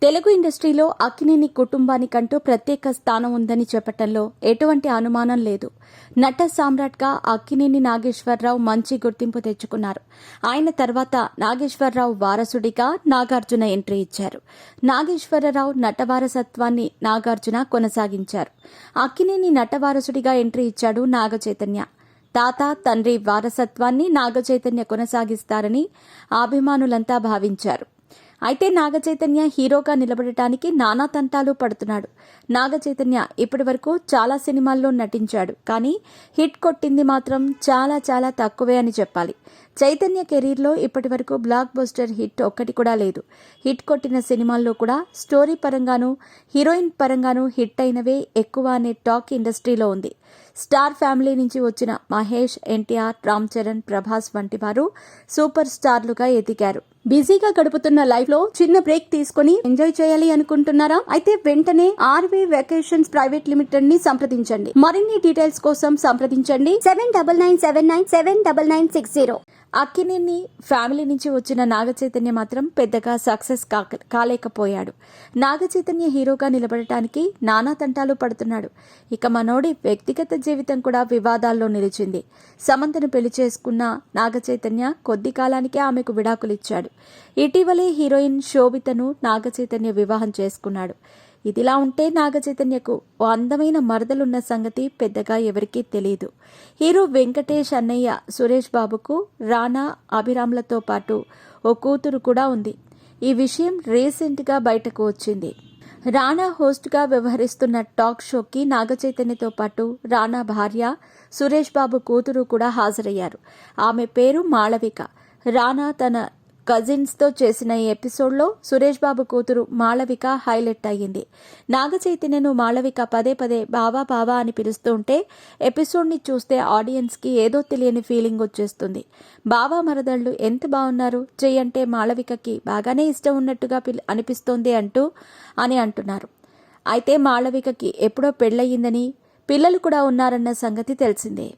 తెలుగు ఇండస్ట్రీలో అక్కినేని కుటుంబానికంటూ ప్రత్యేక స్థానం ఉందని చెప్పటంలో ఎటువంటి అనుమానం లేదు. నట సామ్రాట్గా అక్కినేని నాగేశ్వరరావు మంచి గుర్తింపు తెచ్చుకున్నారు. ఆయన తర్వాత నాగేశ్వరరావు వారసుడిగా నాగార్జున ఎంట్రీ ఇచ్చారు. నాగేశ్వరరావు నట వారసత్వాన్ని నాగార్జున కొనసాగించారు. అక్కినేని నట వారసుడిగా ఎంట్రీ ఇచ్చాడు నాగచైతన్య. తాత తండ్రి వారసత్వాన్ని నాగచైతన్య కొనసాగిస్తారని అభిమానులంతా భావించారు. అయితే నాగచైతన్య హీరోగా నిలబడటానికి నానా తంటాలు పడుతున్నాడు. నాగచైతన్య ఇప్పటి వరకు చాలా సినిమాల్లో నటించాడు, కానీ హిట్ కొట్టింది మాత్రం చాలా చాలా తక్కువే అని చెప్పాలి. చైతన్య కెరీర్లో ఇప్పటి వరకు బ్లాక్ బస్టర్ హిట్ ఒక్కటి కూడా లేదు. హిట్ కొట్టిన సినిమాల్లో కూడా స్టోరీ పరంగానూ హీరోయిన్ పరంగానూ హిట్ అయినవే ఎక్కువ అనే టాక్ ఇండస్ట్రీలో ఉంది. స్టార్ ఫ్యామిలీ నుంచి వచ్చిన మహేష్, ఎన్టీఆర్, రామ్ చరణ్, ప్రభాస్ వంటి వారు సూపర్ స్టార్లుగా ఎదిగారు. బిజీగా గడుపుతున్న లైఫ్ లో చిన్న బ్రేక్ తీసుకుని ఎంజాయ్ చేయాలి అనుకుంటున్నారా? అయితే వెంటనే ఆర్వీ వెకేషన్స్ ప్రైవేట్ లిమిటెడ్ ని సంప్రదించండి. మరిన్ని డీటెయిల్స్ కోసం సంప్రదించండి 7997979960. అక్కినేని ఫ్యామిలీ నుంచి వచ్చిన నాగచైతన్య మాత్రం పెద్దగా సక్సెస్ కాలేకపోయాడు. నాగచైతన్య హీరోగా నిలబడటానికి నానా తంటాలు పడుతున్నాడు. ఇక మనోడి వ్యక్తిగత జీవితం కూడా వివాదాల్లో నిలిచింది. సమంతను పెళ్లి చేసుకున్న నాగచైతన్య కొద్ది కాలానికే ఆమెకు విడాకులిచ్చాడు. ఇటీవలే హీరోయిన్ శోభితను నాగచైతన్య వివాహం చేసుకున్నాడు. ఇదిలా ఉంటే నాగచైతన్యకు ఓ అందమైన మరదలున్న సంగతి పెద్దగా ఎవరికీ తెలియదు. హీరో వెంకటేష్ అన్నయ్య సురేష్ బాబుకు రానా, అభిరామ్లతో పాటు ఓ కూతురు కూడా ఉంది. ఈ విషయం రీసెంట్గా బయటకు వచ్చింది. రానా హోస్ట్గా వ్యవహరిస్తున్న టాక్ షోకి నాగచైతన్యతో పాటు రానా భార్య, సురేష్ బాబు కూతురు కూడా హాజరయ్యారు. ఆమె పేరు మాళవిక. రానా తన కజిన్స్తో చేసిన ఈ ఎపిసోడ్లో సురేష్ బాబు కూతురు మాళవిక హైలైట్ అయ్యింది. నాగచైతన్యను మాళవిక పదే పదే బావా బావా అని పిలుస్తూ ఉంటే ఎపిసోడ్ని చూస్తే ఆడియన్స్కి ఏదో తెలియని ఫీలింగ్ వచ్చేస్తుంది. బావా మరదళ్ళు ఎంత బాగున్నారు, చెయ్యంటే మాళవికకి బాగానే ఇష్టం ఉన్నట్టుగా అనిపిస్తోంది అని అంటున్నారు. అయితే మాళవికకి ఎప్పుడో పెళ్ళయిందని, పిల్లలు కూడా ఉన్నారన్న సంగతి తెలిసిందే.